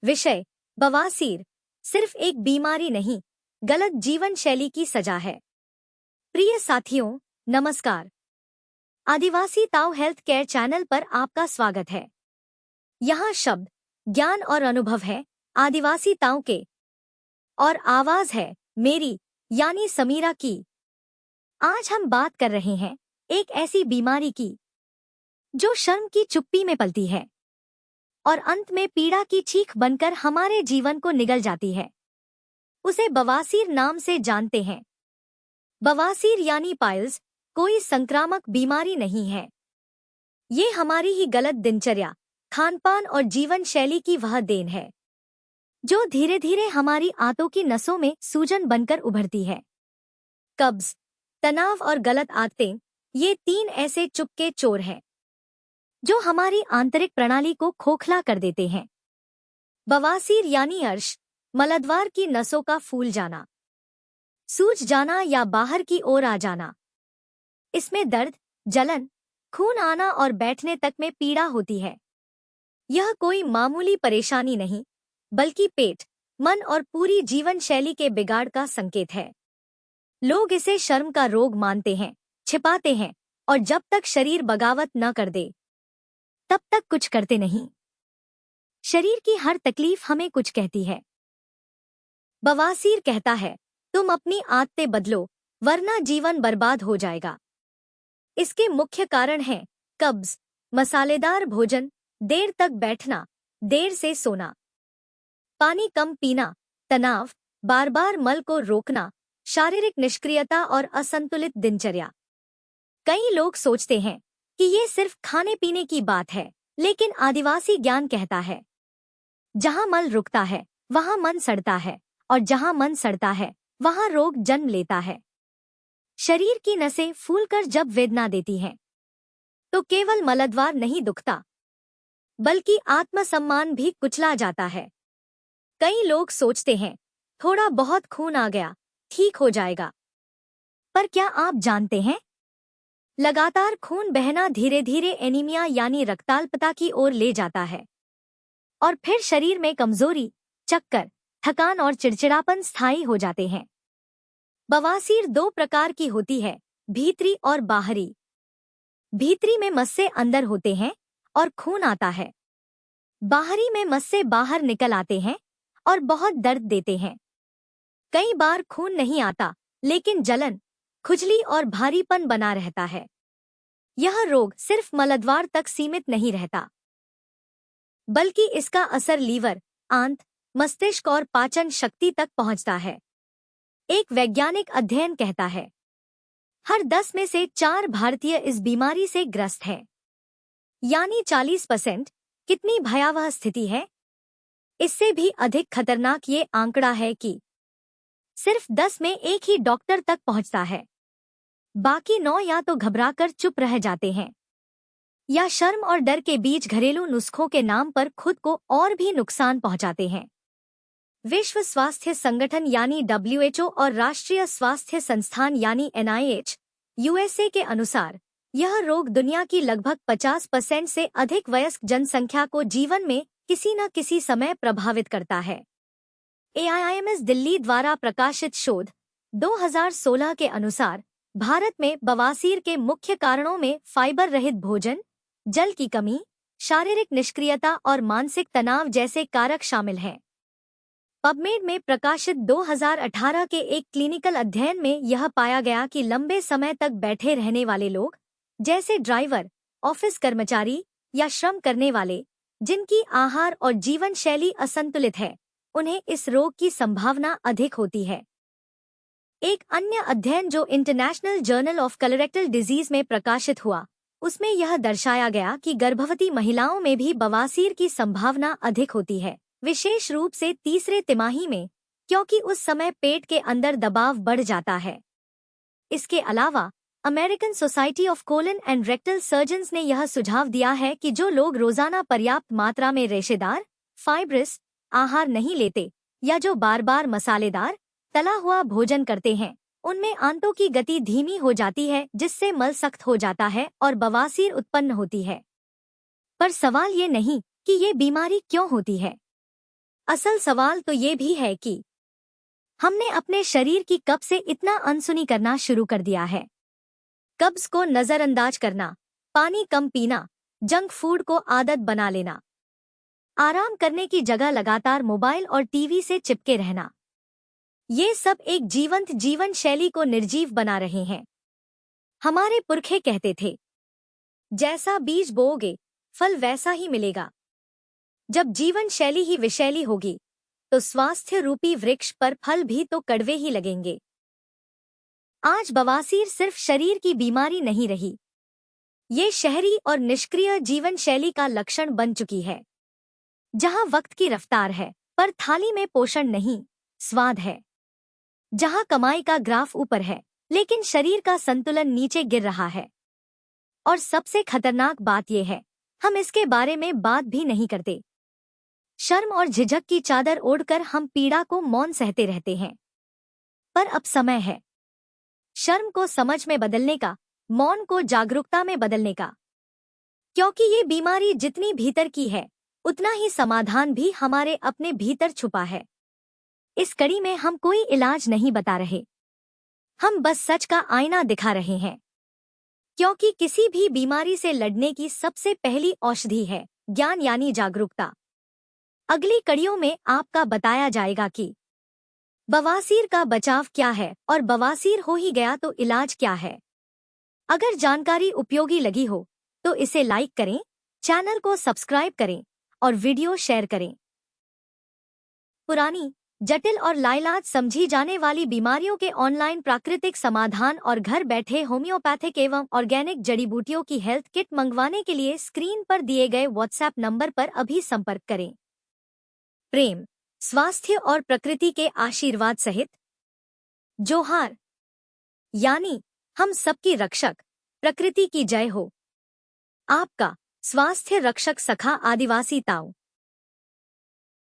विषय बवासीर सिर्फ एक बीमारी नहीं, गलत जीवन शैली की सजा है। प्रिय साथियों, नमस्कार। आदिवासी ताऊ हेल्थ केयर चैनल पर आपका स्वागत है। यहाँ शब्द, ज्ञान और अनुभव है आदिवासी ताऊ के, और आवाज है मेरी यानी समीरा की। आज हम बात कर रहे हैं एक ऐसी बीमारी की जो शर्म की चुप्पी में पलती है और अंत में पीड़ा की चीख बनकर हमारे जीवन को निगल जाती है। उसे बवासीर नाम से जानते हैं। बवासीर यानी पाइल्स कोई संक्रामक बीमारी नहीं है। ये हमारी ही गलत दिनचर्या, खानपान और जीवन शैली की वह देन है जो धीरे धीरे हमारी आंतों की नसों में सूजन बनकर उभरती है। कब्ज, तनाव और गलत आदतें, ये तीन ऐसे चुपके चोर हैं जो हमारी आंतरिक प्रणाली को खोखला कर देते हैं। बवासीर यानी अर्श, मलद्वार की नसों का फूल जाना, सूज जाना या बाहर की ओर आ जाना। इसमें दर्द, जलन, खून आना और बैठने तक में पीड़ा होती है। यह कोई मामूली परेशानी नहीं, बल्कि पेट, मन और पूरी जीवन शैली के बिगाड़ का संकेत है। लोग इसे शर्म का रोग मानते हैं, छिपाते हैं और जब तक शरीर बगावत न कर दे तब तक कुछ करते नहीं। शरीर की हर तकलीफ हमें कुछ कहती है। बवासीर कहता है, तुम अपनी आदतें बदलो वरना जीवन बर्बाद हो जाएगा। इसके मुख्य कारण हैं कब्ज, मसालेदार भोजन, देर तक बैठना, देर से सोना, पानी कम पीना, तनाव, बार बार मल को रोकना, शारीरिक निष्क्रियता और असंतुलित दिनचर्या। कई लोग सोचते हैं कि ये सिर्फ खाने पीने की बात है, लेकिन आदिवासी ज्ञान कहता है, जहां मल रुकता है वहां मन सड़ता है, और जहां मन सड़ता है वहां रोग जन्म लेता है। शरीर की नसें फूलकर जब वेदना देती हैं तो केवल मलद्वार नहीं दुखता, बल्कि आत्मसम्मान भी कुचला जाता है। कई लोग सोचते हैं, थोड़ा बहुत खून आ गया, ठीक हो जाएगा। पर क्या आप जानते हैं, लगातार खून बहना धीरे धीरे एनीमिया यानी रक्ताल्पता की ओर ले जाता है, और फिर शरीर में कमजोरी, चक्कर, थकान और चिड़चिड़ापन स्थायी हो जाते हैं। बवासीर दो प्रकार की होती है, भीतरी और बाहरी। भीतरी में मस्से अंदर होते हैं और खून आता है। बाहरी में मस्से बाहर निकल आते हैं और बहुत दर्द देते हैं। कई बार खून नहीं आता, लेकिन जलन, खुजली और भारीपन बना रहता है। यह रोग सिर्फ मलद्वार तक सीमित नहीं रहता, बल्कि इसका असर लीवर, आंत, मस्तिष्क और पाचन शक्ति तक पहुंचता है। एक वैज्ञानिक अध्ययन कहता है, हर 10 में से 4 भारतीय इस बीमारी से ग्रस्त हैं, यानी 40%। कितनी भयावह स्थिति है। इससे भी अधिक खतरनाक ये आंकड़ा है कि सिर्फ 10 में 1 ही डॉक्टर तक पहुंचता है। बाकी 9 या तो घबराकर चुप रह जाते हैं या शर्म और डर के बीच घरेलू नुस्खों के नाम पर खुद को और भी नुकसान पहुंचाते हैं। विश्व स्वास्थ्य संगठन यानी WHO और राष्ट्रीय स्वास्थ्य संस्थान यानी NIH, USA के अनुसार यह रोग दुनिया की लगभग 50% से अधिक वयस्क जनसंख्या को जीवन में किसी न किसी समय प्रभावित करता है। AIIMS दिल्ली द्वारा प्रकाशित शोध 2016 के अनुसार भारत में बवासीर के मुख्य कारणों में फाइबर रहित भोजन, जल की कमी, शारीरिक निष्क्रियता और मानसिक तनाव जैसे कारक शामिल हैं। पबमेड में प्रकाशित 2018 के एक क्लिनिकल अध्ययन में यह पाया गया कि लंबे समय तक बैठे रहने वाले लोग, जैसे ड्राइवर, ऑफिस कर्मचारी या श्रम करने वाले, जिनकी आहार और जीवन शैली असंतुलित है, उन्हें इस रोग की संभावना अधिक होती है। एक अन्य अध्ययन जो international journal of colorectal disease में प्रकाशित हुआ, उसमें यह दर्शाया गया कि गर्भवती महिलाओं में भी बवासीर की संभावना अधिक होती है, विशेष रूप से तीसरे तिमाही में, क्योंकि उस समय पेट के अंदर दबाव बढ़ जाता है। इसके अलावा American society of colon and rectal surgeons ने यह सुझाव दिया है कि जो लोग रोजाना पर्याप्त मात्रा में रेशेदार, फाइब्रस आहार नहीं लेते या जो बार बार मसालेदार, तला हुआ भोजन करते हैं, उनमें आंतों की गति धीमी हो जाती है, जिससे मल सख्त हो जाता है और बवासीर उत्पन्न होती है। पर सवाल ये नहीं कि ये बीमारी क्यों होती है। असल सवाल तो ये भी है कि हमने अपने शरीर की कब से इतना अनसुनी करना शुरू कर दिया है। कब्ज को नजरअंदाज करना, पानी कम पीना, जंक फूड को आदत बना लेना, आराम करने की जगह लगातार मोबाइल और टीवी से चिपके रहना, ये सब एक जीवंत जीवन शैली को निर्जीव बना रहे हैं। हमारे पुरखे कहते थे, जैसा बीज बोओगे फल वैसा ही मिलेगा। जब जीवन शैली ही विषैली होगी तो स्वास्थ्य रूपी वृक्ष पर फल भी तो कड़वे ही लगेंगे। आज बवासीर सिर्फ शरीर की बीमारी नहीं रही, ये शहरी और निष्क्रिय जीवन शैली का लक्षण बन चुकी है। जहां वक्त की रफ्तार है पर थाली में पोषण नहीं, स्वाद है। जहां कमाई का ग्राफ ऊपर है लेकिन शरीर का संतुलन नीचे गिर रहा है। और सबसे खतरनाक बात यह है, हम इसके बारे में बात भी नहीं करते। शर्म और झिझक की चादर ओढ़कर हम पीड़ा को मौन सहते रहते हैं। पर अब समय है शर्म को समझ में बदलने का, मौन को जागरूकता में बदलने का। क्योंकि ये बीमारी जितनी भीतर की है उतना ही समाधान भी हमारे अपने भीतर छुपा है। इस कड़ी में हम कोई इलाज नहीं बता रहे, हम बस सच का आईना दिखा रहे हैं। क्योंकि किसी भी बीमारी से लड़ने की सबसे पहली औषधि है ज्ञान यानी जागरूकता। अगली कड़ियों में आपका बताया जाएगा कि बवासीर का बचाव क्या है और बवासीर हो ही गया तो इलाज क्या है। अगर जानकारी उपयोगी लगी हो तो इसे लाइक करें, चैनल को सब्सक्राइब करें और वीडियो शेयर करें। पुरानी, जटिल और लाइलाज समझी जाने वाली बीमारियों के ऑनलाइन प्राकृतिक समाधान और घर बैठे होम्योपैथिक एवं ऑर्गेनिक जड़ी बूटियों की हेल्थ किट मंगवाने के लिए स्क्रीन पर दिए गए व्हाट्सएप नंबर पर अभी संपर्क करें। प्रेम, स्वास्थ्य और प्रकृति के आशीर्वाद सहित जोहार, यानी हम सबकी रक्षक, प्रकृति की जय हो। आपका स्वास्थ्य रक्षक सखा आदिवासी ताऊ।